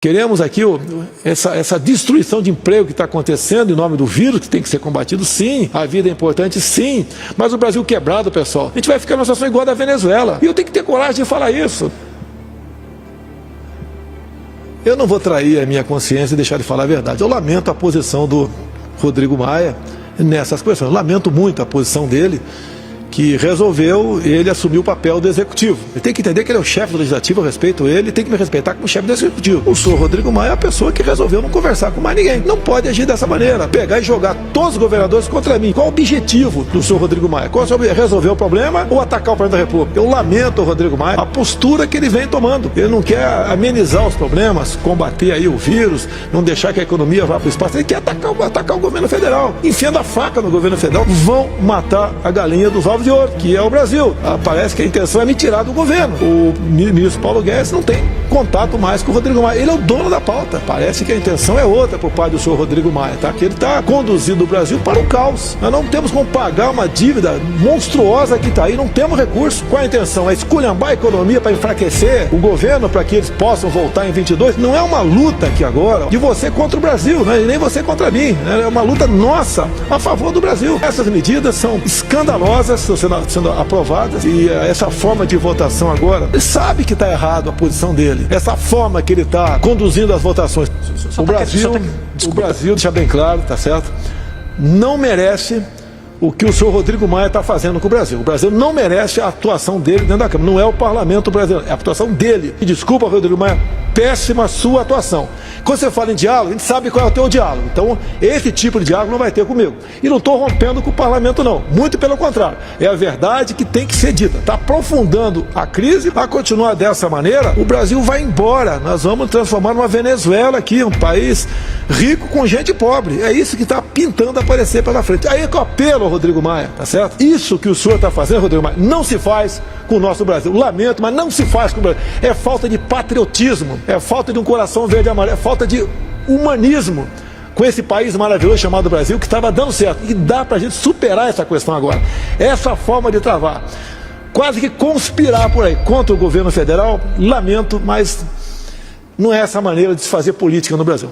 Queremos aqui essa destruição de emprego que está acontecendo em nome do vírus, que tem que ser combatido, sim. A vida é importante, sim. Mas o Brasil quebrado, pessoal, a gente vai ficar numa situação igual a da Venezuela. E eu tenho que ter coragem de falar isso. Eu não vou trair a minha consciência e deixar de falar a verdade. Eu lamento a posição do Rodrigo Maia nessas questões. Eu lamento muito a posição dele, que resolveu ele assumir o papel do executivo. Ele tem que entender que ele é o chefe do legislativo, eu respeito ele, tem que me respeitar como chefe do executivo. O senhor Rodrigo Maia é a pessoa que resolveu não conversar com mais ninguém. Não pode agir dessa maneira, pegar e jogar todos os governadores contra mim. Qual o objetivo do senhor Rodrigo Maia? Qual é resolver o problema ou atacar o presidente da República? Eu lamento o Rodrigo Maia, a postura que ele vem tomando. Ele não quer amenizar os problemas, combater aí o vírus, não deixar que a economia vá para o espaço. Ele quer atacar o governo federal. Enfiando a faca no governo federal, vão matar a galinha dos ovos de ouro, que é o Brasil. Parece que a intenção é me tirar do governo. O ministro Paulo Guedes não tem contato mais com o Rodrigo Maia. Ele é o dono da pauta. Parece que a intenção é outra por parte do senhor Rodrigo Maia, tá? Que ele está conduzindo o Brasil para o caos. Nós não temos como pagar uma dívida monstruosa que está aí, não temos recurso. Qual a intenção? É esculhambar a economia para enfraquecer o governo, para que eles possam voltar em 22? Não é uma luta aqui agora de você contra o Brasil, né? E nem você contra mim. É uma luta nossa a favor do Brasil. Essas medidas são escandalosas, sendo aprovadas, e essa forma de votação agora, ele sabe que está errado a posição dele, essa forma que ele está conduzindo as votações. O Brasil, deixa bem claro, tá certo, não merece o que o senhor Rodrigo Maia está fazendo com o Brasil. O Brasil não merece a atuação dele dentro da Câmara. Não é o parlamento brasileiro, é a atuação dele. E desculpa, Rodrigo Maia, péssima sua atuação. Quando você fala em diálogo, a gente sabe qual é o teu diálogo. Então, esse tipo de diálogo não vai ter comigo. E não estou rompendo com o parlamento, não. Muito pelo contrário. É a verdade que tem que ser dita. Está aprofundando a crise. A continuar dessa maneira, o Brasil vai embora. Nós vamos transformar numa Venezuela aqui, um país rico com gente pobre. É isso que está pintando aparecer pela frente. Aí é que eu apelo ao Rodrigo Maia, tá certo? Isso que o senhor está fazendo, Rodrigo Maia, não se faz com o nosso Brasil. Lamento, mas não se faz com o Brasil. É falta de patriotismo, é falta de um coração verde e amarelo, é falta de humanismo com esse país maravilhoso chamado Brasil, que estava dando certo. E dá pra gente superar essa questão agora. Essa forma de travar, quase que conspirar por aí contra o governo federal, lamento, mas não é essa maneira de se fazer política no Brasil.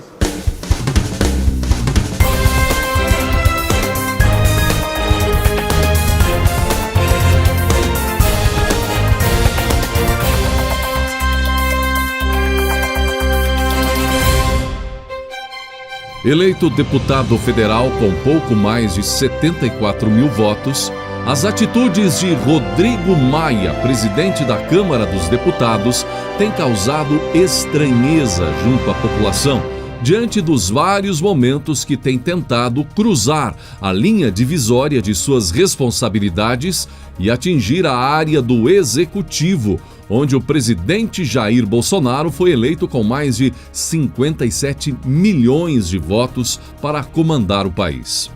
Eleito deputado federal com pouco mais de 74 mil votos, as atitudes de Rodrigo Maia, presidente da Câmara dos Deputados, têm causado estranheza junto à população, diante dos vários momentos que tem tentado cruzar a linha divisória de suas responsabilidades e atingir a área do executivo, onde o presidente Jair Bolsonaro foi eleito com mais de 57 milhões de votos para comandar o país.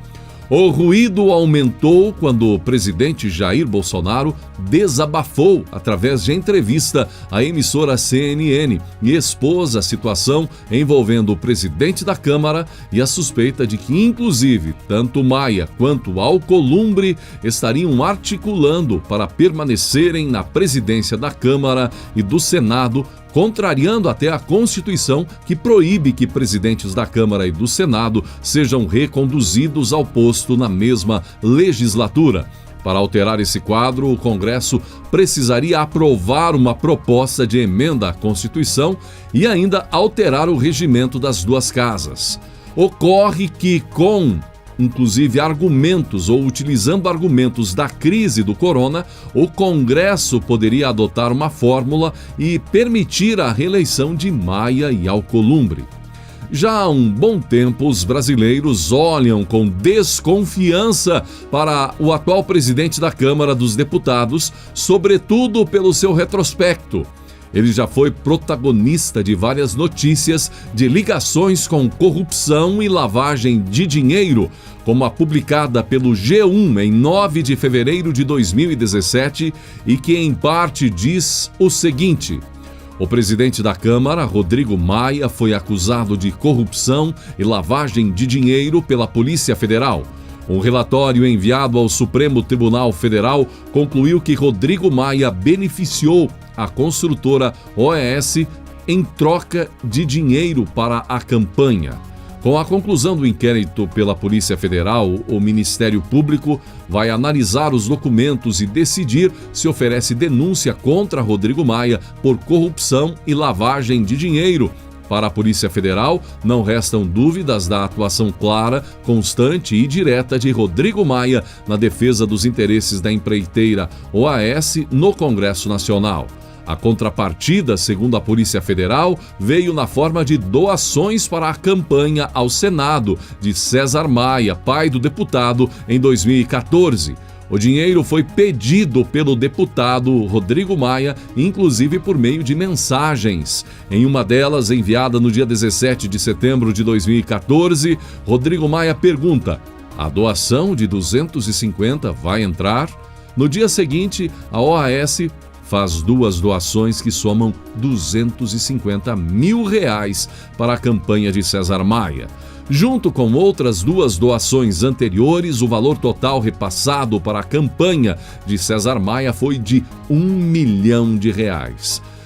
O ruído aumentou quando o presidente Jair Bolsonaro desabafou através de entrevista à emissora CNN e expôs a situação envolvendo o presidente da Câmara e a suspeita de que, inclusive, tanto Maia quanto Alcolumbre estariam articulando para permanecerem na presidência da Câmara e do Senado, contrariando até a Constituição, que proíbe que presidentes da Câmara e do Senado sejam reconduzidos ao posto na mesma legislatura. Para alterar esse quadro, o Congresso precisaria aprovar uma proposta de emenda à Constituição e ainda alterar o regimento das duas casas. Ocorre que, inclusive argumentos ou utilizando argumentos da crise do corona, o Congresso poderia adotar uma fórmula e permitir a reeleição de Maia e Alcolumbre. Já há um bom tempo, os brasileiros olham com desconfiança para o atual presidente da Câmara dos Deputados, sobretudo pelo seu retrospecto. Ele já foi protagonista de várias notícias de ligações com corrupção e lavagem de dinheiro, como a publicada pelo G1 em 9 de fevereiro de 2017 e que em parte diz o seguinte: o presidente da Câmara, Rodrigo Maia, foi acusado de corrupção e lavagem de dinheiro pela Polícia Federal. Um relatório enviado ao Supremo Tribunal Federal concluiu que Rodrigo Maia beneficiou a construtora OES em troca de dinheiro para a campanha. Com a conclusão do inquérito pela Polícia Federal, o Ministério Público vai analisar os documentos e decidir se oferece denúncia contra Rodrigo Maia por corrupção e lavagem de dinheiro. Para a Polícia Federal, não restam dúvidas da atuação clara, constante e direta de Rodrigo Maia na defesa dos interesses da empreiteira OAS no Congresso Nacional. A contrapartida, segundo a Polícia Federal, veio na forma de doações para a campanha ao Senado de César Maia, pai do deputado, em 2014. O dinheiro foi pedido pelo deputado Rodrigo Maia, inclusive por meio de mensagens. Em uma delas, enviada no dia 17 de setembro de 2014, Rodrigo Maia pergunta: a doação de 250 vai entrar? No dia seguinte, a OAS faz 2 doações que somam R$250 mil para a campanha de César Maia. Junto com outras 2 doações anteriores, o valor total repassado para a campanha de César Maia foi de R$1 milhão.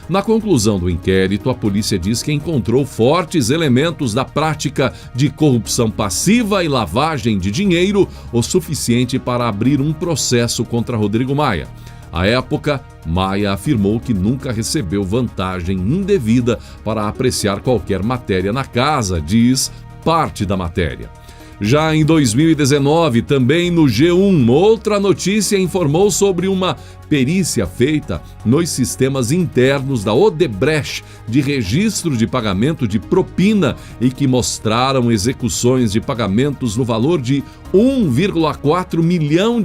Na conclusão do inquérito, a polícia diz que encontrou fortes elementos da prática de corrupção passiva e lavagem de dinheiro, o suficiente para abrir um processo contra Rodrigo Maia. À época, Maia afirmou que nunca recebeu vantagem indevida para apreciar qualquer matéria na casa, diz parte da matéria. Já em 2019, também no G1, outra notícia informou sobre uma perícia feita nos sistemas internos da Odebrecht de registro de pagamento de propina e que mostraram execuções de pagamentos no valor de R$1,4 milhão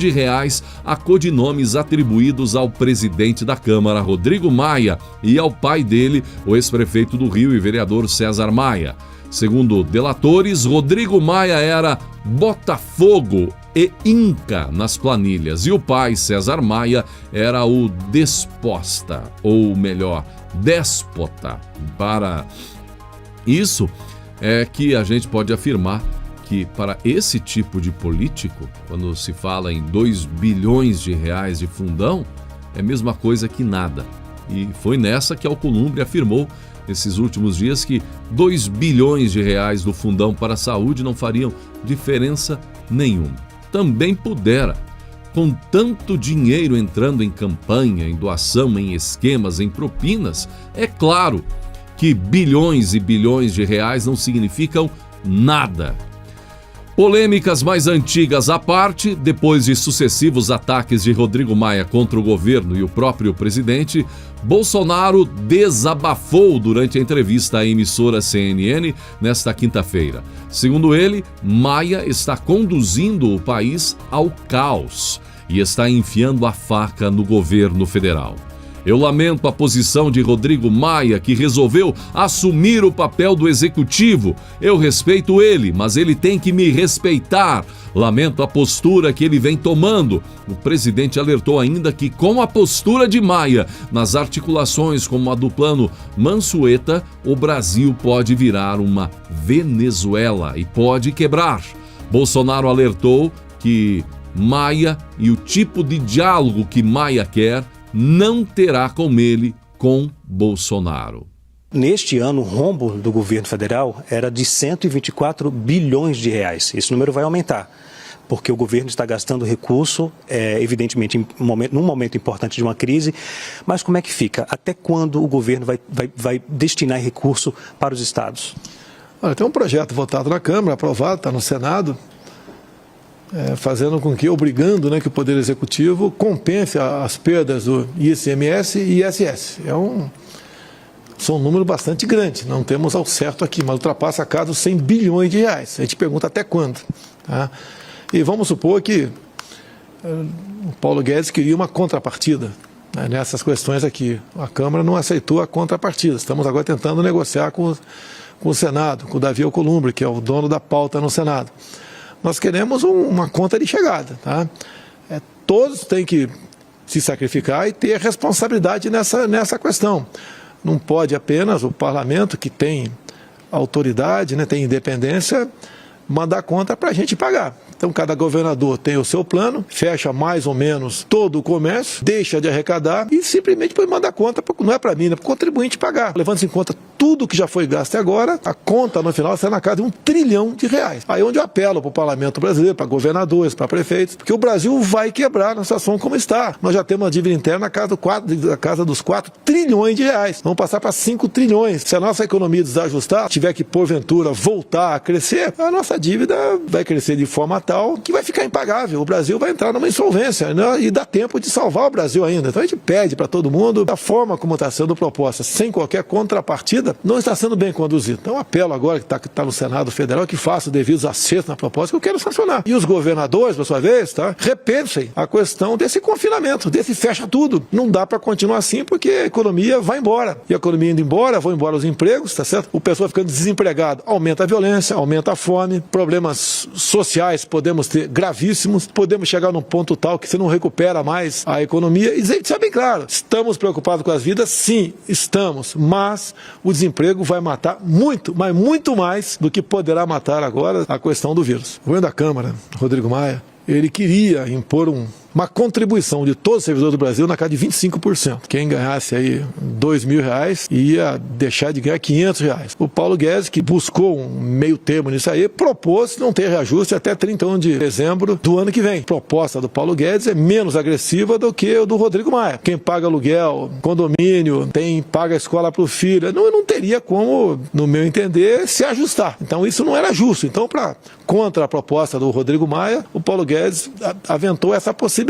a codinomes atribuídos ao presidente da Câmara, Rodrigo Maia, e ao pai dele, o ex-prefeito do Rio e vereador César Maia. Segundo delatores, Rodrigo Maia era Botafogo e Inca nas planilhas e o pai, César Maia, era o desposta, ou melhor, déspota. Para isso é que a gente pode afirmar que para esse tipo de político, quando se fala em R$2 bilhões de fundão, é a mesma coisa que nada. E foi nessa que Alcolumbre afirmou nesses últimos dias que R$2 bilhões do fundão para a saúde não fariam diferença nenhuma. Também pudera. Com tanto dinheiro entrando em campanha, em doação, em esquemas, em propinas, é claro que bilhões e bilhões de reais não significam nada. Polêmicas mais antigas à parte, depois de sucessivos ataques de Rodrigo Maia contra o governo e o próprio presidente, Bolsonaro desabafou durante a entrevista à emissora CNN nesta quinta-feira. Segundo ele, Maia está conduzindo o país ao caos e está enfiando a faca no governo federal. Eu lamento a posição de Rodrigo Maia, que resolveu assumir o papel do executivo. Eu respeito ele, mas ele tem que me respeitar. Lamento a postura que ele vem tomando. O presidente alertou ainda que, com a postura de Maia nas articulações como a do plano Mansueta, o Brasil pode virar uma Venezuela e pode quebrar. Bolsonaro alertou que Maia e o tipo de diálogo que Maia quer não terá com ele, com Bolsonaro. Neste ano, o rombo do governo federal era de 124 bilhões de reais. Esse número vai aumentar, porque o governo está gastando recurso, evidentemente, num momento importante de uma crise. Mas como é que fica? Até quando o governo vai destinar recurso para os estados? Olha, tem um projeto votado na Câmara, aprovado, está no Senado, fazendo com que, obrigando, que o Poder Executivo compense as perdas do ICMS e ISS. São um número bastante grande, não temos ao certo aqui, mas ultrapassa a casa dos 100 bilhões de reais. A gente pergunta até quando. Tá? E vamos supor que o Paulo Guedes queria uma contrapartida nessas questões aqui. A Câmara não aceitou a contrapartida. Estamos agora tentando negociar com o Senado, com o Davi Alcolumbre, que é o dono da pauta no Senado. Nós queremos uma conta de chegada. Tá? Todos têm que se sacrificar e ter responsabilidade nessa questão. Não pode apenas o parlamento, que tem autoridade, tem independência, mandar conta para a gente pagar. Então, cada governador tem o seu plano, fecha mais ou menos todo o comércio, deixa de arrecadar e simplesmente pode mandar conta, não é para mim, é para o contribuinte pagar, levando-se em conta tudo que já foi gasto agora, a conta no final será na casa de R$1 trilhão. Aí onde eu apelo para o parlamento brasileiro, para governadores, para prefeitos, porque o Brasil vai quebrar na situação como está. Nós já temos uma dívida interna na casa dos R$4 trilhões. Vamos passar para 5 trilhões. Se a nossa economia desajustar, tiver que porventura voltar a crescer, a nossa dívida vai crescer de forma tal que vai ficar impagável. O Brasil vai entrar numa insolvência, né? E dá tempo de salvar o Brasil ainda. Então a gente pede para todo mundo, da forma como está sendo proposta, sem qualquer contrapartida, não está sendo bem conduzido. Então apelo agora que está no Senado Federal que faça os devidos acertos na proposta que eu quero sancionar. E os governadores, por sua vez, tá? Repensem a questão desse confinamento, desse fecha tudo. Não dá para continuar assim porque a economia vai embora. E a economia indo embora, vão embora os empregos, tá certo? O pessoal ficando desempregado, aumenta a violência, aumenta a fome, problemas sociais podemos ter gravíssimos, podemos chegar num ponto tal que você não recupera mais a economia. E isso é bem claro. Estamos preocupados com as vidas? Sim, estamos. Mas o desemprego vai matar muito, mas muito mais do que poderá matar agora a questão do vírus. O governo da Câmara, Rodrigo Maia, ele queria impor uma contribuição de todos os servidores do Brasil na casa de 25%. Quem ganhasse aí R$2.000 ia deixar de ganhar R$500. O Paulo Guedes, que buscou um meio termo nisso aí, propôs não ter reajuste até 31 de dezembro do ano que vem. A proposta do Paulo Guedes é menos agressiva do que o do Rodrigo Maia. Quem paga aluguel, condomínio, paga a escola para o filho, não teria como, no meu entender, se ajustar. Então isso não era justo. Então, contra a proposta do Rodrigo Maia, o Paulo Guedes aventou essa possibilidade.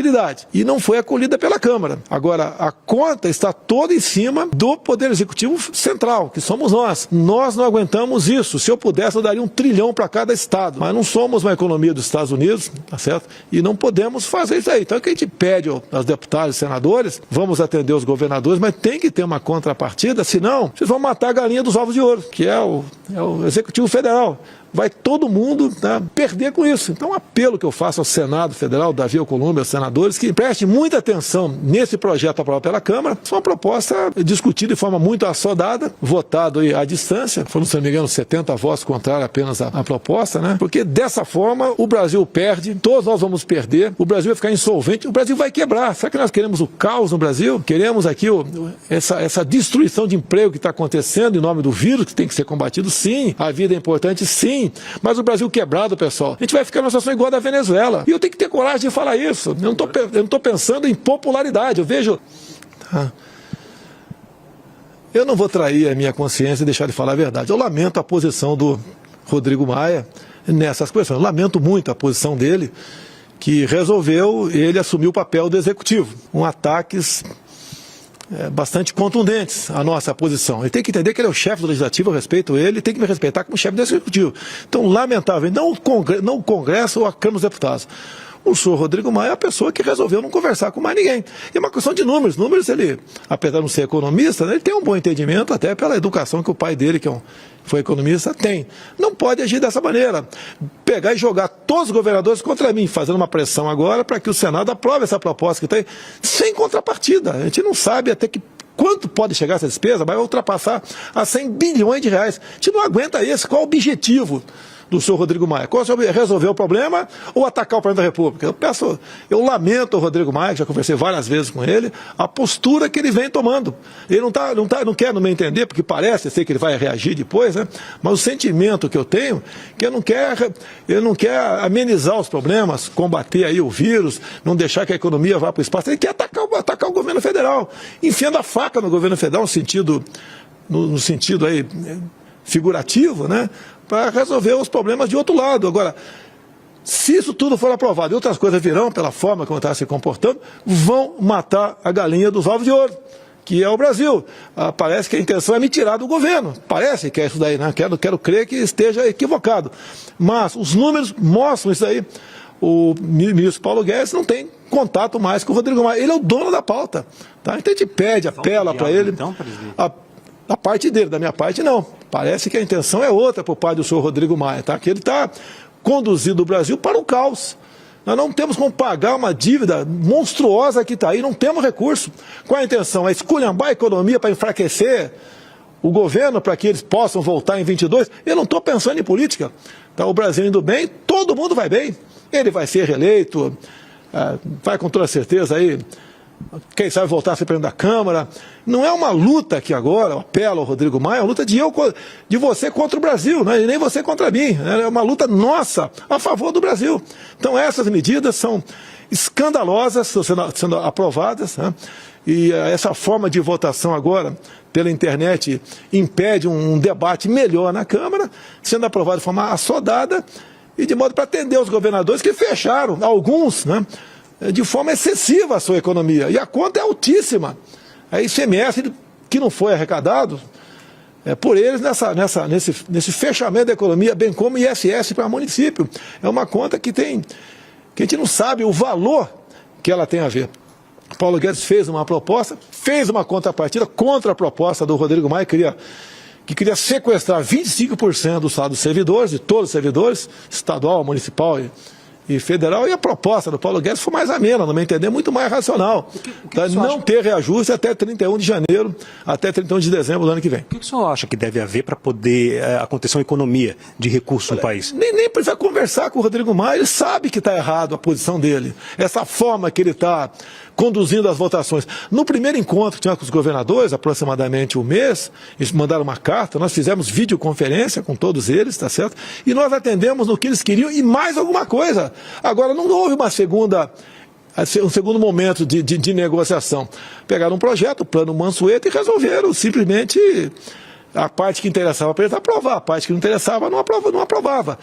E não foi acolhida pela Câmara. Agora, a conta está toda em cima do Poder Executivo Central, que somos nós. Nós não aguentamos isso. Se eu pudesse, eu daria R$1 trilhão para cada estado. Mas não somos uma economia dos Estados Unidos, tá certo? E não podemos fazer isso aí. Então, o que a gente pede aos deputados e senadores, vamos atender os governadores, mas tem que ter uma contrapartida, senão vocês vão matar a galinha dos ovos de ouro, que é o Executivo Federal. Vai todo mundo, né, perder com isso. Então, o apelo que eu faço ao Senado Federal, Davi Alcolumbre, aos senadores, que prestem muita atenção nesse projeto aprovado pela Câmara. Isso é uma proposta discutida de forma muito assodada, votado à distância. Foram, se não me engano, 70 votos contrários apenas à proposta, né? Porque dessa forma o Brasil perde, todos nós vamos perder, o Brasil vai ficar insolvente, o Brasil vai quebrar. Será que nós queremos o caos no Brasil? Queremos aqui essa destruição de emprego que está acontecendo em nome do vírus, que tem que ser combatido? Sim. A vida é importante? Sim. Mas o Brasil quebrado, pessoal, a gente vai ficar numa situação igual a da Venezuela. E eu tenho que ter coragem de falar isso. Eu não estou pensando em popularidade. Eu vejo... Eu não vou trair a minha consciência e deixar de falar a verdade. Eu lamento a posição do Rodrigo Maia nessas questões. Eu lamento muito a posição dele, que resolveu ele assumir o papel do executivo. Ataques bastante contundentes à nossa posição. Ele tem que entender que ele é o chefe do Legislativo, eu respeito ele, tem que me respeitar como chefe do Executivo. Então, lamentável, não o Congresso ou a Câmara dos Deputados. O senhor Rodrigo Maia é a pessoa que resolveu não conversar com mais ninguém. E é uma questão de números. Números, ele, apesar de não ser economista, né, ele tem um bom entendimento, até pela educação que o pai dele, que foi economista, tem. Não pode agir dessa maneira. Pegar e jogar todos os governadores contra mim, fazendo uma pressão agora para que o Senado aprove essa proposta que tem, sem contrapartida. A gente não sabe até quanto pode chegar essa despesa, vai ultrapassar a R$100 bilhões. A gente não aguenta isso. Qual o objetivo do senhor Rodrigo Maia? Qual é resolver o problema ou atacar o presidente da República? Eu lamento o Rodrigo Maia, que já conversei várias vezes com ele, a postura que ele vem tomando. Ele não quer, no meu entender, porque parece ser que ele vai reagir depois, né? Mas o sentimento que eu tenho é que ele não quer amenizar os problemas, combater aí o vírus, não deixar que a economia vá para o espaço. Ele quer atacar o governo federal, enfiando a faca no governo federal, no sentido aí figurativo, né? Para resolver os problemas de outro lado. Agora, se isso tudo for aprovado e outras coisas virão pela forma como está se comportando, vão matar a galinha dos ovos de ouro, que é o Brasil. Parece que a intenção é me tirar do governo. Parece que é isso daí, né? Quero crer que esteja equivocado. Mas os números mostram isso aí. O ministro Paulo Guedes não tem contato mais com o Rodrigo Maia. Ele é o dono da pauta. Tá? Então a gente pede, apela para ele. Então, presidente? Da parte dele, da minha parte, não. Parece que a intenção é outra por parte do senhor Rodrigo Maia, tá? Que ele está conduzindo o Brasil para o caos. Nós não temos como pagar uma dívida monstruosa que está aí, não temos recurso. Qual a intenção? É esculhambar a economia para enfraquecer o governo para que eles possam voltar em 22? Eu não estou pensando em política. Tá? O Brasil indo bem, todo mundo vai bem. Ele vai ser reeleito, vai com toda certeza aí quem sabe voltar a ser presidente da Câmara. Não é uma luta aqui agora, eu apelo ao Rodrigo Maia, é uma luta de você contra o Brasil, não é nem você contra mim. É uma luta nossa a favor do Brasil. Então essas medidas são escandalosas, estão sendo aprovadas, né? E essa forma de votação agora, pela internet, impede um debate melhor na Câmara, sendo aprovado de forma assodada e de modo para atender os governadores que fecharam, alguns, né, de forma excessiva a sua economia. E a conta é altíssima. A ICMS, que não foi arrecadado por eles nesse fechamento da economia, bem como ISS para município. É uma conta que a gente não sabe o valor que ela tem a ver. Paulo Guedes fez uma proposta, fez uma contrapartida contra a proposta do Rodrigo Maia, que queria sequestrar 25% do salário dos servidores, de todos os servidores, estadual, municipal e federal, e a proposta do Paulo Guedes foi mais amena, no meu entender, muito mais racional. Não ter reajuste até 31 de janeiro, até 31 de dezembro do ano que vem. O que o senhor acha que deve haver para poder acontecer uma economia de recursos no país? Nem precisa conversar com o Rodrigo Maia, ele sabe que está errado a posição dele, essa forma que ele está conduzindo as votações. No primeiro encontro que tinha com os governadores, aproximadamente um mês, eles mandaram uma carta, nós fizemos videoconferência com todos eles, tá certo? E nós atendemos no que eles queriam e mais alguma coisa. Agora, não houve um segundo momento de negociação. Pegaram um projeto, o Plano Mansueto, e resolveram simplesmente a parte que interessava para eles aprovar, a parte que não interessava não aprovava.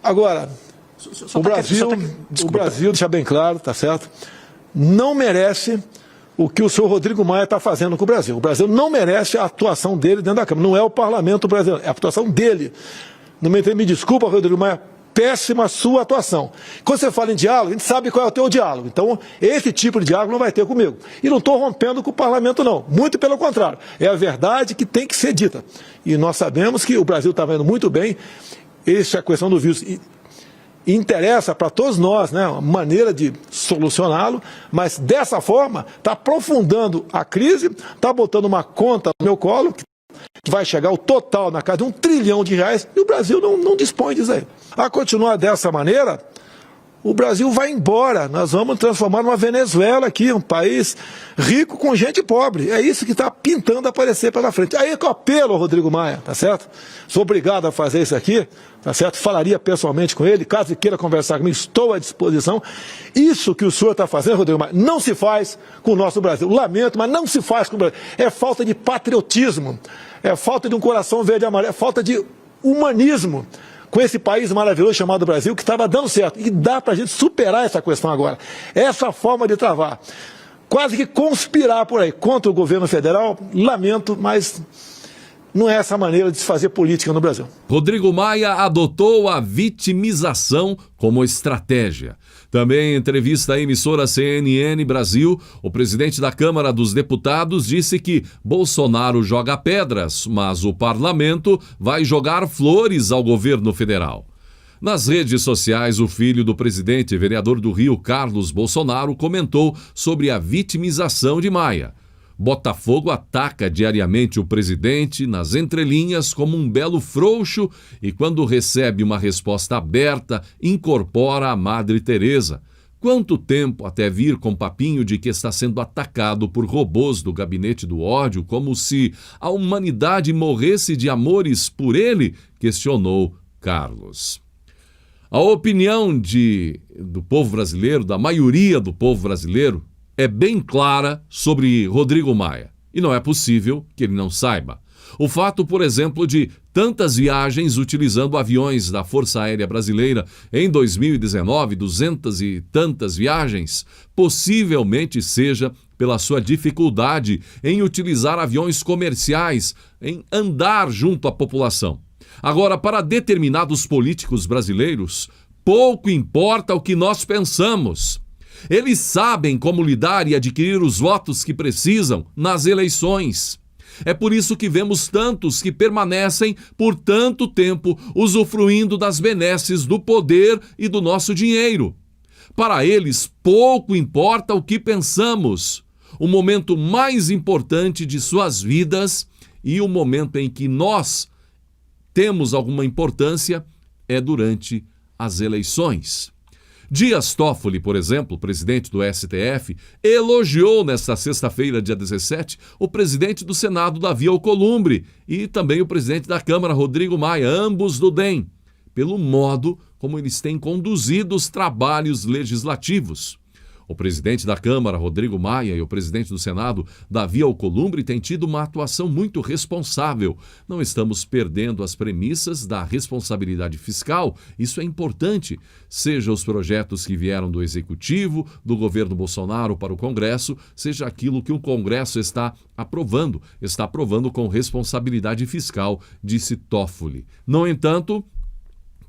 Agora, o Brasil, deixa bem claro, tá certo? Não merece o que o senhor Rodrigo Maia está fazendo com o Brasil. O Brasil não merece a atuação dele dentro da Câmara. Não é o parlamento brasileiro, é a atuação dele. No meu entender, me desculpa, Rodrigo Maia, péssima a sua atuação. Quando você fala em diálogo, a gente sabe qual é o teu diálogo. Então, esse tipo de diálogo não vai ter comigo. E não estou rompendo com o parlamento, não. Muito pelo contrário. É a verdade que tem que ser dita. E nós sabemos que o Brasil está vendo muito bem. Essa é a questão do vírus. Interessa para todos nós, né, uma maneira de solucioná-lo, mas dessa forma está aprofundando a crise, está botando uma conta no meu colo, que vai chegar o total na casa de R$1 trilhão, e o Brasil não dispõe disso aí. A continuar dessa maneira, o Brasil vai embora, nós vamos transformar numa Venezuela aqui, um país rico com gente pobre. É isso que está pintando aparecer pela frente. Aí que eu apelo ao Rodrigo Maia, tá certo? Sou obrigado a fazer isso aqui, tá certo? Falaria pessoalmente com ele, caso ele queira conversar comigo, estou à disposição. Isso que o senhor está fazendo, Rodrigo Maia, não se faz com o nosso Brasil. Lamento, mas não se faz com o Brasil. É falta de patriotismo, é falta de um coração verde e amarelo, é falta de humanismo com esse país maravilhoso chamado Brasil, que estava dando certo. E dá para a gente superar essa questão agora. Essa forma de travar, quase que conspirar por aí contra o governo federal, lamento, mas não é essa maneira de se fazer política no Brasil. Rodrigo Maia adotou a vitimização como estratégia. Também em entrevista à emissora CNN Brasil, o presidente da Câmara dos Deputados disse que Bolsonaro joga pedras, mas o parlamento vai jogar flores ao governo federal. Nas redes sociais, o filho do presidente, vereador do Rio, Carlos Bolsonaro, comentou sobre a vitimização de Maia. Botafogo ataca diariamente o presidente nas entrelinhas como um belo frouxo e, quando recebe uma resposta aberta, incorpora a Madre Teresa. Quanto tempo até vir com papinho de que está sendo atacado por robôs do gabinete do ódio, como se a humanidade morresse de amores por ele? Questionou Carlos. A opinião do povo brasileiro, da maioria do povo brasileiro, é bem clara sobre Rodrigo Maia. E não é possível que ele não saiba. O fato, por exemplo, de tantas viagens utilizando aviões da Força Aérea Brasileira em 2019, 200 e tantas viagens, possivelmente seja pela sua dificuldade em utilizar aviões comerciais, em andar junto à população. Agora, para determinados políticos brasileiros, pouco importa o que nós pensamos. Eles sabem como lidar e adquirir os votos que precisam nas eleições. É por isso que vemos tantos que permanecem por tanto tempo usufruindo das benesses do poder e do nosso dinheiro. Para eles, pouco importa o que pensamos. O momento mais importante de suas vidas e o momento em que nós temos alguma importância é durante as eleições. Dias Toffoli, por exemplo, presidente do STF, elogiou nesta sexta-feira, dia 17, o presidente do Senado, Davi Alcolumbre, e também o presidente da Câmara, Rodrigo Maia, ambos do DEM, pelo modo como eles têm conduzido os trabalhos legislativos. O presidente da Câmara, Rodrigo Maia, e o presidente do Senado, Davi Alcolumbre, têm tido uma atuação muito responsável. Não estamos perdendo as premissas da responsabilidade fiscal. Isso é importante, seja os projetos que vieram do Executivo, do governo Bolsonaro para o Congresso, seja aquilo que o Congresso está aprovando com responsabilidade fiscal, disse Toffoli. No entanto,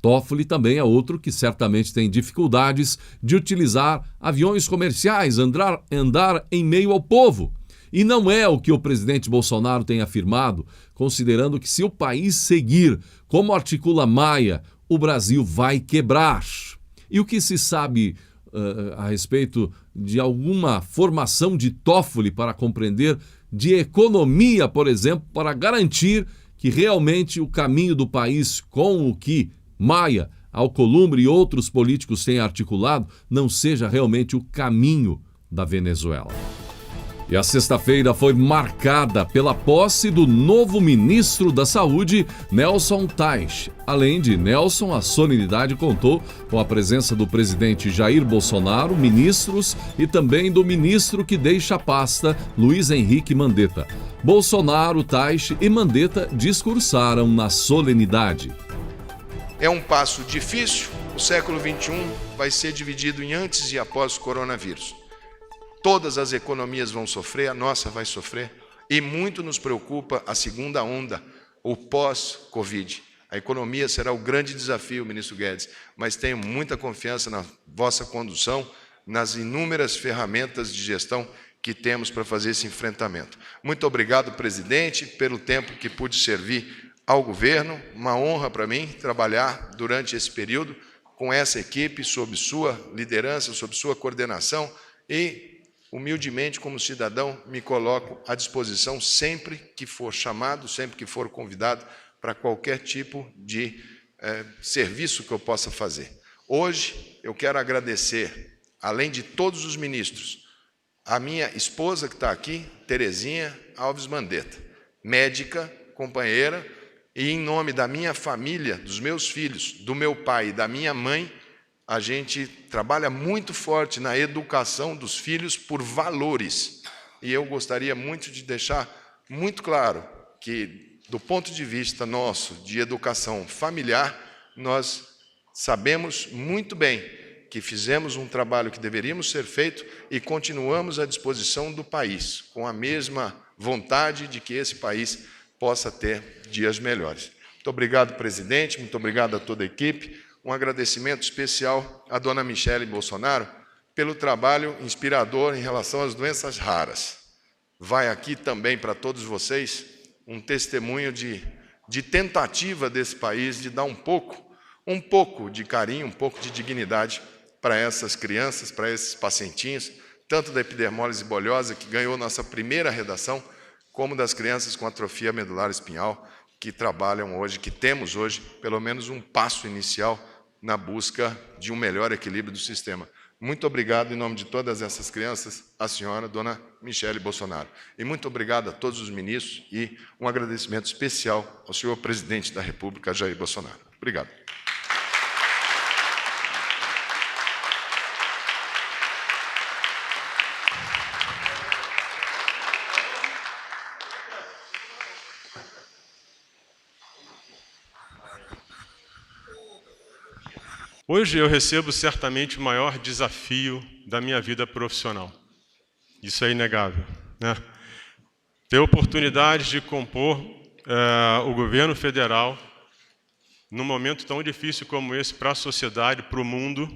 Toffoli também é outro que certamente tem dificuldades de utilizar aviões comerciais, andar em meio ao povo. E não é o que o presidente Bolsonaro tem afirmado, considerando que se o país seguir como articula Maia, o Brasil vai quebrar. E o que se sabe a respeito de alguma formação de Toffoli para compreender de economia, por exemplo, para garantir que realmente o caminho do país com o que Maia, Alcolumbre e outros políticos têm articulado não seja realmente o caminho da Venezuela. E a sexta-feira foi marcada pela posse do novo ministro da Saúde, Nelson Teich. Além de Nelson, a solenidade contou com a presença do presidente Jair Bolsonaro, ministros e também do ministro que deixa a pasta, Luiz Henrique Mandetta. Bolsonaro, Teich e Mandetta discursaram na solenidade. É um passo difícil, o século XXI vai ser dividido em antes e após o coronavírus. Todas as economias vão sofrer, a nossa vai sofrer, e muito nos preocupa a segunda onda, o pós-Covid. A economia será o grande desafio, ministro Guedes, mas tenho muita confiança na vossa condução, nas inúmeras ferramentas de gestão que temos para fazer esse enfrentamento. Muito obrigado, presidente, pelo tempo que pude servir ao governo. Uma honra para mim trabalhar durante esse período com essa equipe, sob sua liderança, sob sua coordenação e, humildemente, como cidadão, me coloco à disposição sempre que for chamado, sempre que for convidado para qualquer tipo de serviço que eu possa fazer. Hoje, eu quero agradecer, além de todos os ministros, a minha esposa que está aqui, Terezinha Alves Mandetta, médica, companheira, e em nome da minha família, dos meus filhos, do meu pai e da minha mãe, a gente trabalha muito forte na educação dos filhos por valores. E eu gostaria muito de deixar muito claro que, do ponto de vista nosso, de educação familiar, nós sabemos muito bem que fizemos um trabalho que deveríamos ser feito e continuamos à disposição do país, com a mesma vontade de que esse país possa ter dias melhores. Muito obrigado, presidente, muito obrigado a toda a equipe. Um agradecimento especial à dona Michele Bolsonaro pelo trabalho inspirador em relação às doenças raras. Vai aqui também para todos vocês um testemunho de tentativa desse país de dar um pouco de carinho, um pouco de dignidade para essas crianças, para esses pacientinhos, tanto da epidermólise bolhosa, que ganhou nossa primeira redação, como das crianças com atrofia medular espinhal, que trabalham hoje, que temos hoje, pelo menos um passo inicial na busca de um melhor equilíbrio do sistema. Muito obrigado, em nome de todas essas crianças, a senhora, dona Michele Bolsonaro. E muito obrigado a todos os ministros e um agradecimento especial ao senhor presidente da República, Jair Bolsonaro. Obrigado. Hoje eu recebo certamente o maior desafio da minha vida profissional. Isso é inegável, né? Ter oportunidade de compor o governo federal num momento tão difícil como esse para a sociedade, para o mundo,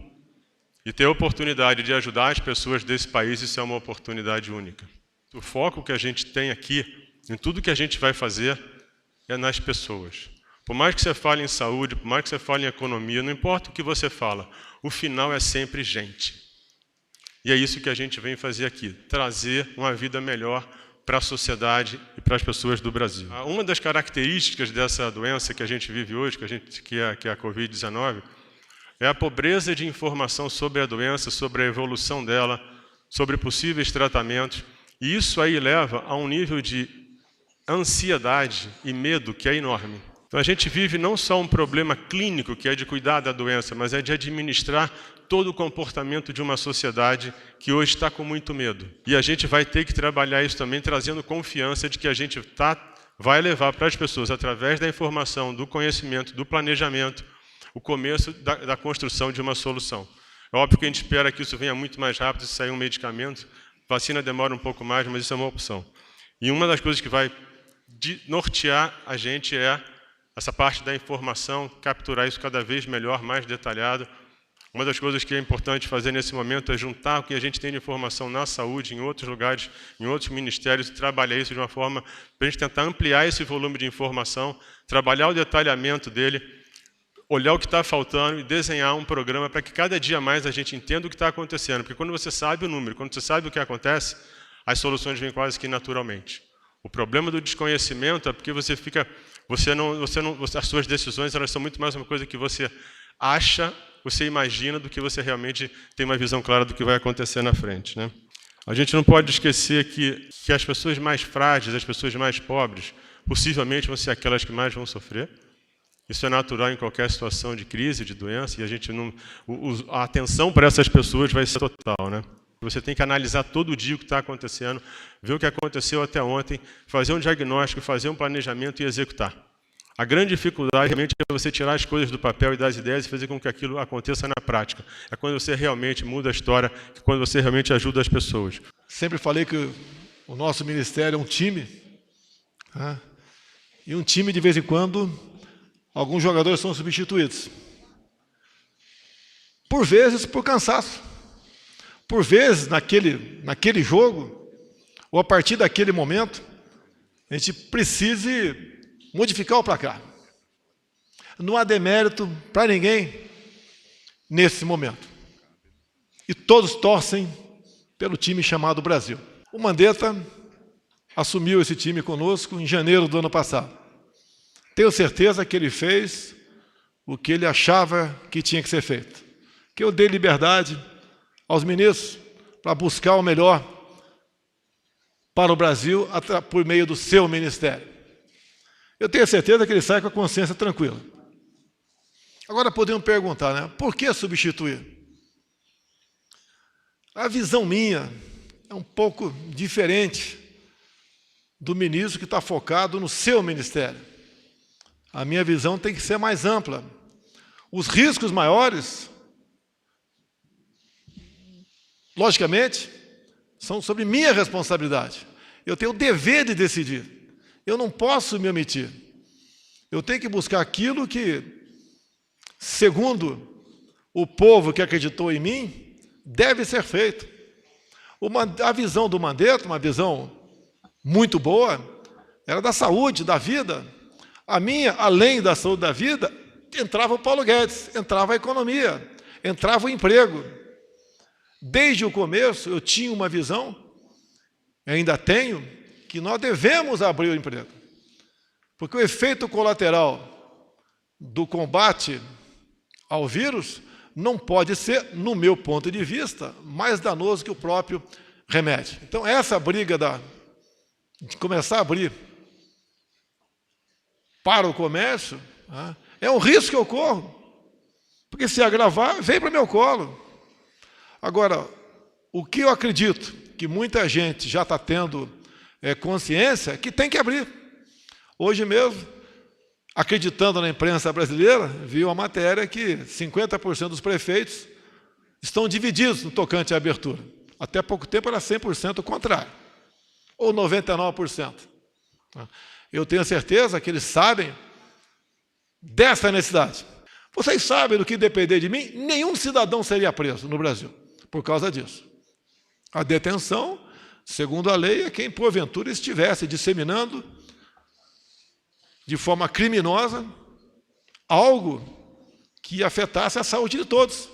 e ter a oportunidade de ajudar as pessoas desse país, isso é uma oportunidade única. O foco que a gente tem aqui, em tudo que a gente vai fazer, é nas pessoas. Por mais que você fale em saúde, por mais que você fale em economia, não importa o que você fala, o final é sempre gente. E é isso que a gente vem fazer aqui, trazer uma vida melhor para a sociedade e para as pessoas do Brasil. Uma das características dessa doença que a gente vive hoje, que é a Covid-19, é a pobreza de informação sobre a doença, sobre a evolução dela, sobre possíveis tratamentos. E isso aí leva a um nível de ansiedade e medo que é enorme. Então a gente vive não só um problema clínico, que é de cuidar da doença, mas é de administrar todo o comportamento de uma sociedade que hoje está com muito medo. E a gente vai ter que trabalhar isso também, trazendo confiança de que a gente vai levar para as pessoas, através da informação, do conhecimento, do planejamento, o começo da construção de uma solução. É óbvio que a gente espera que isso venha muito mais rápido, se sair um medicamento. Vacina demora um pouco mais, mas isso é uma opção. E uma das coisas que vai nortear a gente é essa parte da informação, capturar isso cada vez melhor, mais detalhado. Uma das coisas que é importante fazer nesse momento é juntar o que a gente tem de informação na saúde, em outros lugares, em outros ministérios, e trabalhar isso de uma forma para a gente tentar ampliar esse volume de informação, trabalhar o detalhamento dele, olhar o que está faltando e desenhar um programa para que cada dia mais a gente entenda o que está acontecendo. Porque quando você sabe o número, quando você sabe o que acontece, as soluções vêm quase que naturalmente. O problema do desconhecimento é porque as suas decisões elas são muito mais uma coisa que você acha, você imagina, do que você realmente tem uma visão clara do que vai acontecer na frente, né? A gente não pode esquecer que as pessoas mais frágeis, as pessoas mais pobres, possivelmente vão ser aquelas que mais vão sofrer. Isso é natural em qualquer situação de crise, de doença, e a gente a atenção para essas pessoas vai ser total, né? Você tem que analisar todo dia o que está acontecendo, ver o que aconteceu até ontem, fazer um diagnóstico, fazer um planejamento e executar. A grande dificuldade realmente é você tirar as coisas do papel e das ideias e fazer com que aquilo aconteça na prática. É quando você realmente muda a história, quando você realmente ajuda as pessoas. Sempre falei que o nosso ministério é um time, né? E um time, de vez em quando, alguns jogadores são substituídos. Por vezes, por cansaço. Por vezes, naquele jogo, ou a partir daquele momento, a gente precise modificar o placar. Não há demérito para ninguém nesse momento. E todos torcem pelo time chamado Brasil. O Mandetta assumiu esse time conosco em janeiro do ano passado. Tenho certeza que ele fez o que ele achava que tinha que ser feito. Que eu dei liberdade aos ministros para buscar o melhor para o Brasil por meio do seu ministério. Eu tenho certeza que ele sai com a consciência tranquila. Agora podemos perguntar, né? Por que substituir? A visão minha é um pouco diferente do ministro que está focado no seu ministério. A minha visão tem que ser mais ampla. Os riscos maiores, logicamente, são sobre minha responsabilidade. Eu tenho o dever de decidir. Eu não posso me omitir. Eu tenho que buscar aquilo que, segundo o povo que acreditou em mim, deve ser feito. A visão do Mandetta, uma visão muito boa, era da saúde, da vida. A minha, além da saúde da vida, entrava o Paulo Guedes, entrava a economia, entrava o emprego. Desde o começo, eu tinha uma visão, ainda tenho, que nós devemos abrir o emprego. Porque o efeito colateral do combate ao vírus não pode ser, no meu ponto de vista, mais danoso que o próprio remédio. Então, essa briga de começar a abrir para o comércio, é um risco que eu corro. Porque se agravar, vem para o meu colo. Agora, o que eu acredito que muita gente já está tendo consciência é que tem que abrir. Hoje mesmo, acreditando na imprensa brasileira, vi uma matéria que 50% dos prefeitos estão divididos no tocante à abertura. Até pouco tempo era 100% o contrário, ou 99%. Eu tenho certeza que eles sabem dessa necessidade. Vocês sabem do que depender de mim, nenhum cidadão seria preso no Brasil por causa disso. A detenção, segundo a lei, é quem porventura estivesse disseminando de forma criminosa algo que afetasse a saúde de todos.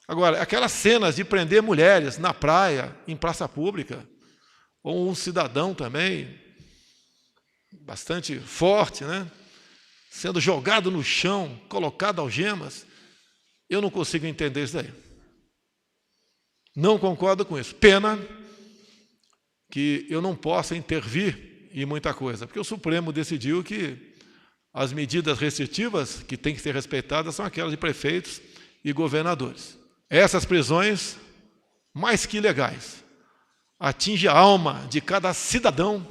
Agora, aquelas cenas de prender mulheres na praia, em praça pública, ou um cidadão também, bastante forte, né? Sendo jogado no chão, colocado algemas, Eu não consigo entender isso daí. Não concordo com isso. Pena que eu não possa intervir em muita coisa, porque o Supremo decidiu que as medidas restritivas que têm que ser respeitadas são aquelas de prefeitos e governadores. Essas prisões, mais que ilegais, atingem a alma de cada cidadão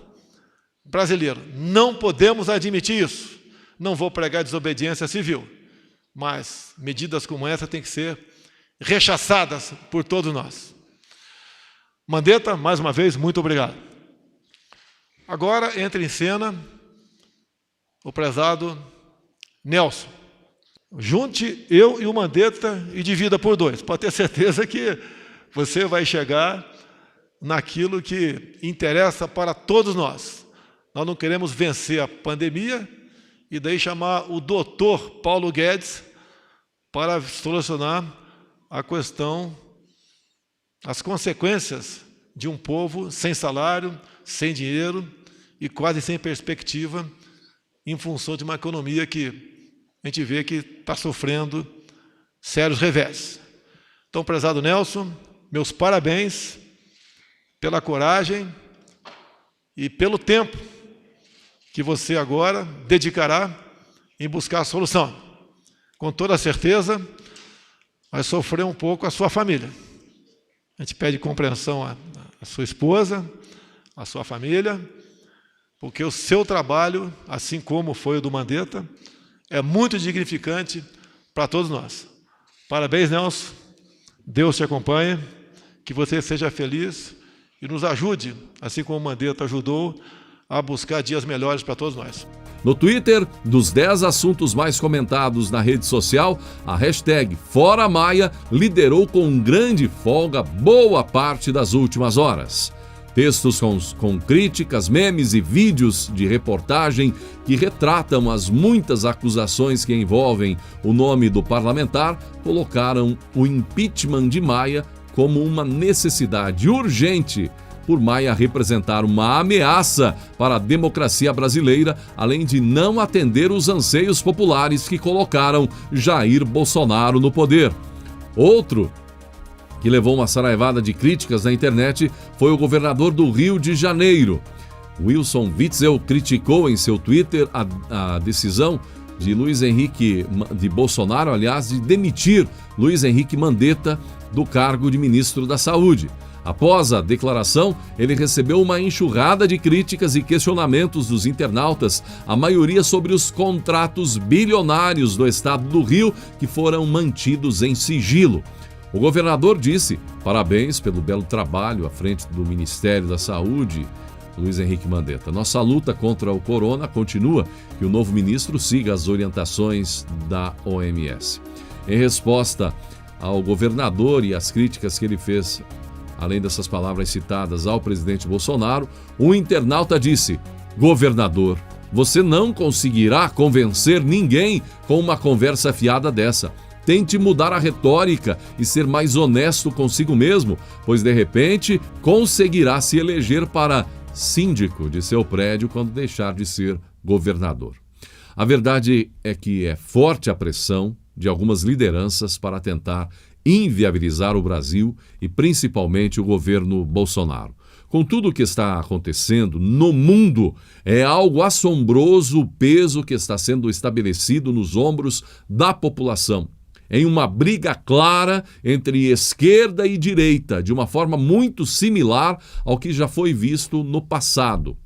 brasileiro. Não podemos admitir isso. Não vou pregar desobediência civil, mas medidas como essa têm que ser rechaçadas por todos nós. Mandetta, mais uma vez, muito obrigado. Agora entra em cena o prezado Nelson. Junte eu e o Mandetta e divida por 2. Pode ter certeza que você vai chegar naquilo que interessa para todos nós. Nós não queremos vencer a pandemia e daí chamar o doutor Paulo Guedes para solucionar a questão, as consequências de um povo sem salário, sem dinheiro e quase sem perspectiva, em função de uma economia que a gente vê que está sofrendo sérios revés. Então, prezado Nelson, meus parabéns pela coragem e pelo tempo que você agora dedicará em buscar a solução. Com toda certeza, vai sofrer um pouco a sua família. A gente pede compreensão à sua esposa, à sua família, porque o seu trabalho, assim como foi o do Mandetta, é muito dignificante para todos nós. Parabéns, Nelson. Deus te acompanhe, que você seja feliz e nos ajude, assim como o Mandetta ajudou, a buscar dias melhores para todos nós. No Twitter, dos 10 assuntos mais comentados na rede social, a hashtag Fora Maia liderou com grande folga boa parte das últimas horas. Textos com críticas, memes e vídeos de reportagem que retratam as muitas acusações que envolvem o nome do parlamentar colocaram o impeachment de Maia como uma necessidade urgente, por Maia representar uma ameaça para a democracia brasileira, além de não atender os anseios populares que colocaram Jair Bolsonaro no poder. Outro que levou uma saraivada de críticas na internet foi o governador do Rio de Janeiro. Wilson Witzel criticou em seu Twitter a decisão de de Bolsonaro, aliás, de demitir Luiz Henrique Mandetta do cargo de ministro da Saúde. Após a declaração, ele recebeu uma enxurrada de críticas e questionamentos dos internautas, a maioria sobre os contratos bilionários do estado do Rio que foram mantidos em sigilo. O governador disse parabéns pelo belo trabalho à frente do Ministério da Saúde, Luiz Henrique Mandetta. Nossa luta contra o corona continua e o novo ministro siga as orientações da OMS. Em resposta ao governador e às críticas que ele fez, além dessas palavras citadas ao presidente Bolsonaro, um internauta disse: governador, você não conseguirá convencer ninguém com uma conversa fiada dessa. Tente mudar a retórica e ser mais honesto consigo mesmo, pois de repente conseguirá se eleger para síndico de seu prédio quando deixar de ser governador. A verdade é que é forte a pressão de algumas lideranças para tentar inviabilizar o Brasil e principalmente o governo Bolsonaro. Com tudo o que está acontecendo no mundo, é algo assombroso o peso que está sendo estabelecido nos ombros da população, em uma briga clara entre esquerda e direita, de uma forma muito similar ao que já foi visto no passado.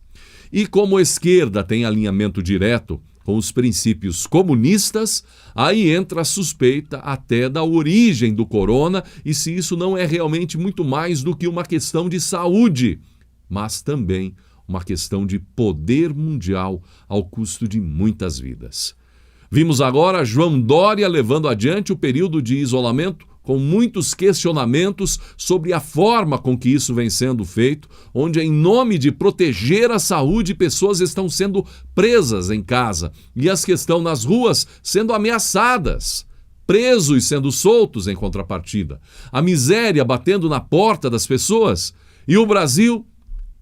E como a esquerda tem alinhamento direto com os princípios comunistas, aí entra a suspeita até da origem do corona e se isso não é realmente muito mais do que uma questão de saúde, mas também uma questão de poder mundial ao custo de muitas vidas. Vimos agora João Dória levando adiante o período de isolamento com muitos questionamentos sobre a forma com que isso vem sendo feito, onde em nome de proteger a saúde, pessoas estão sendo presas em casa e as que estão nas ruas sendo ameaçadas, presos sendo soltos em contrapartida, a miséria batendo na porta das pessoas e o Brasil,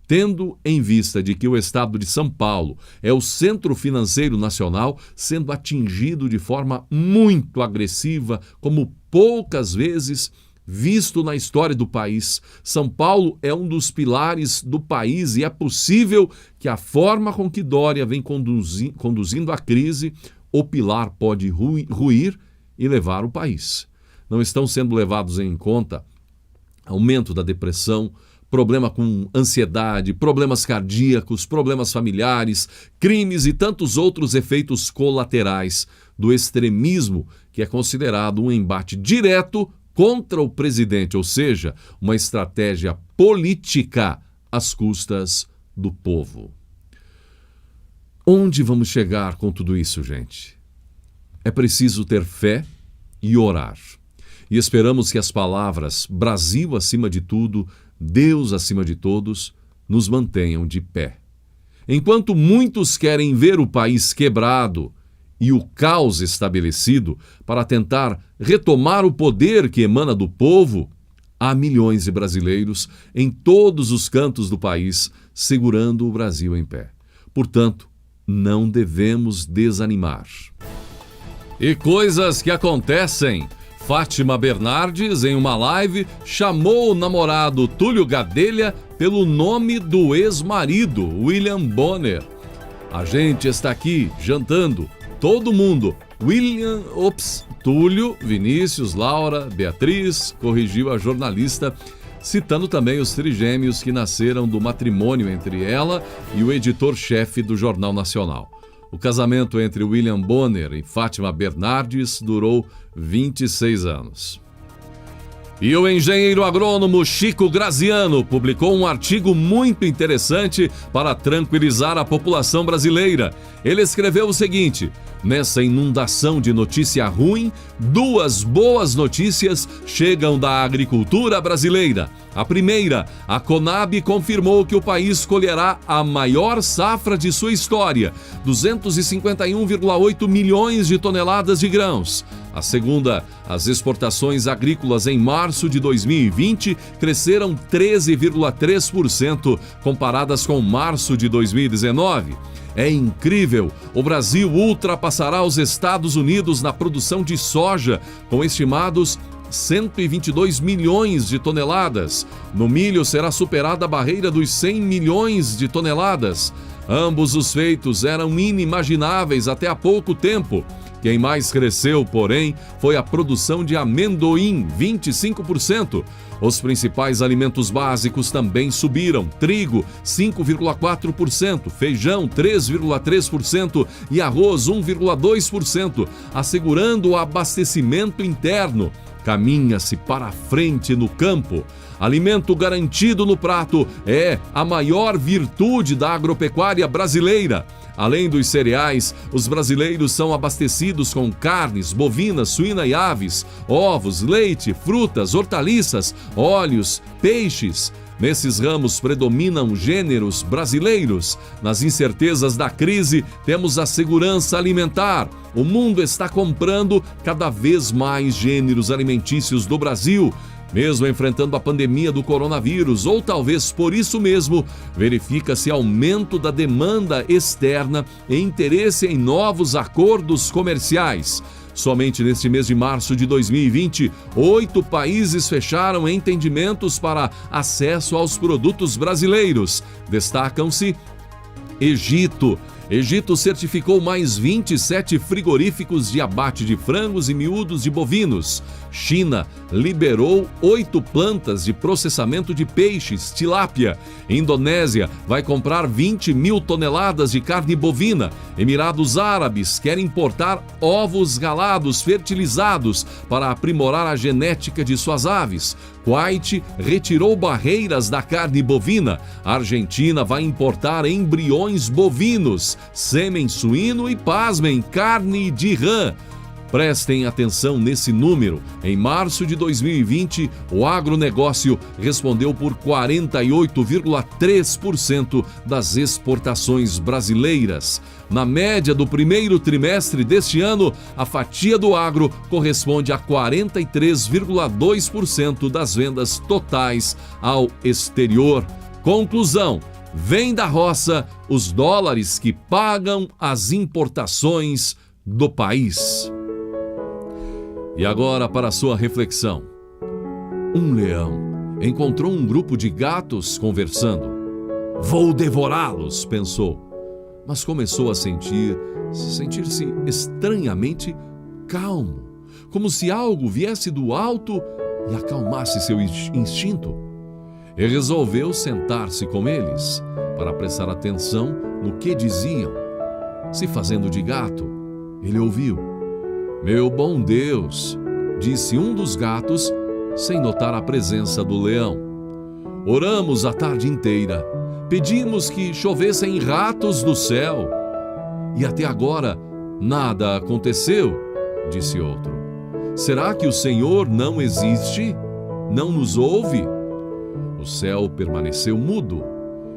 tendo em vista de que o estado de São Paulo é o centro financeiro nacional, sendo atingido de forma muito agressiva como poucas vezes visto na história do país. São Paulo é um dos pilares do país e é possível que a forma com que Dória vem conduzindo a crise, o pilar pode ruir e levar o país. Não estão sendo levados em conta aumento da depressão, problema com ansiedade, problemas cardíacos, problemas familiares, crimes e tantos outros efeitos colaterais do extremismo, que é considerado um embate direto contra o presidente, ou seja, uma estratégia política às custas do povo. Onde vamos chegar com tudo isso, gente? É preciso ter fé e orar. E esperamos que as palavras Brasil acima de tudo, Deus acima de todos, nos mantenham de pé. Enquanto muitos querem ver o país quebrado e o caos estabelecido para tentar retomar o poder que emana do povo, há milhões de brasileiros em todos os cantos do país segurando o Brasil em pé. Portanto, não devemos desanimar. E coisas que acontecem. Fátima Bernardes, em uma live, chamou o namorado Túlio Gadelha pelo nome do ex-marido, William Bonner. A gente está aqui jantando, todo mundo. Túlio, Vinícius, Laura, Beatriz, corrigiu a jornalista, citando também os trigêmeos que nasceram do matrimônio entre ela e o editor-chefe do Jornal Nacional. O casamento entre William Bonner e Fátima Bernardes durou 26 anos. E o engenheiro agrônomo Chico Graziano publicou um artigo muito interessante para tranquilizar a população brasileira. Ele escreveu o seguinte: nessa inundação de notícia ruim, duas boas notícias chegam da agricultura brasileira. A primeira, a Conab confirmou que o país colherá a maior safra de sua história, 251,8 milhões de toneladas de grãos. A segunda, as exportações agrícolas em março de 2020 cresceram 13,3% comparadas com março de 2019. É incrível! O Brasil ultrapassará os Estados Unidos na produção de soja, com estimados 122 milhões de toneladas. No milho será superada a barreira dos 100 milhões de toneladas. Ambos os feitos eram inimagináveis até há pouco tempo. Quem mais cresceu, porém, foi a produção de amendoim, 25%. Os principais alimentos básicos também subiram: trigo, 5,4%, feijão, 3,3% e arroz, 1,2%, assegurando o abastecimento interno. Caminha-se para a frente no campo. Alimento garantido no prato é a maior virtude da agropecuária brasileira. Além dos cereais, os brasileiros são abastecidos com carnes, bovina, suína e aves, ovos, leite, frutas, hortaliças, óleos, peixes. Nesses ramos predominam gêneros brasileiros. Nas incertezas da crise, temos a segurança alimentar. O mundo está comprando cada vez mais gêneros alimentícios do Brasil, mesmo enfrentando a pandemia do coronavírus, ou talvez por isso mesmo, verifica-se aumento da demanda externa e interesse em novos acordos comerciais. Somente neste mês de março de 2020, 8 países fecharam entendimentos para acesso aos produtos brasileiros. Destacam-se Egito. Egito certificou mais 27 frigoríficos de abate de frangos e miúdos de bovinos. China liberou 8 plantas de processamento de peixes, tilápia. Indonésia vai comprar 20 mil toneladas de carne bovina. Emirados Árabes querem importar ovos galados fertilizados para aprimorar a genética de suas aves. Kuwait retirou barreiras da carne bovina. A Argentina vai importar embriões bovinos, sêmen suíno e, pasmem, carne de rã. Prestem atenção nesse número. Em março de 2020, o agronegócio respondeu por 48,3% das exportações brasileiras. Na média do primeiro trimestre deste ano, a fatia do agro corresponde a 43,2% das vendas totais ao exterior. Conclusão: vem da roça os dólares que pagam as importações do país. E agora para a sua reflexão. Um leão encontrou um grupo de gatos conversando. Vou devorá-los, pensou, mas começou a sentir-se estranhamente calmo, como se algo viesse do alto e acalmasse seu instinto. E resolveu sentar-se com eles para prestar atenção no que diziam. Se fazendo de gato, ele ouviu. Meu bom Deus, disse um dos gatos, sem notar a presença do leão. Oramos a tarde inteira, pedimos que chovessem ratos do céu. E até agora nada aconteceu, disse outro. Será que o Senhor não existe? Não nos ouve? O céu permaneceu mudo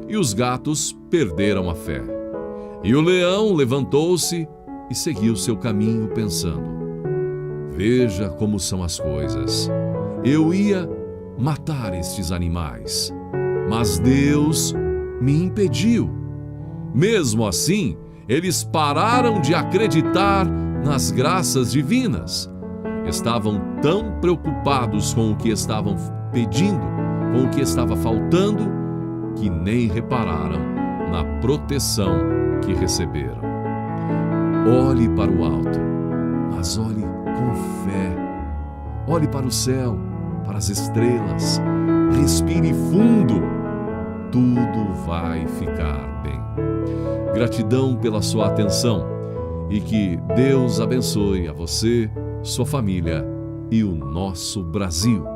e os gatos perderam a fé. E o leão levantou-se e seguiu seu caminho pensando: veja como são as coisas. Eu ia matar estes animais, mas Deus me impediu. Mesmo assim, eles pararam de acreditar nas graças divinas. Estavam tão preocupados com o que estavam pedindo, com o que estava faltando, que nem repararam na proteção que receberam. Olhe para o alto, mas olhe com fé. Olhe para o céu, para as estrelas. Respire fundo. Tudo vai ficar bem. Gratidão pela sua atenção e que Deus abençoe a você, sua família e o nosso Brasil.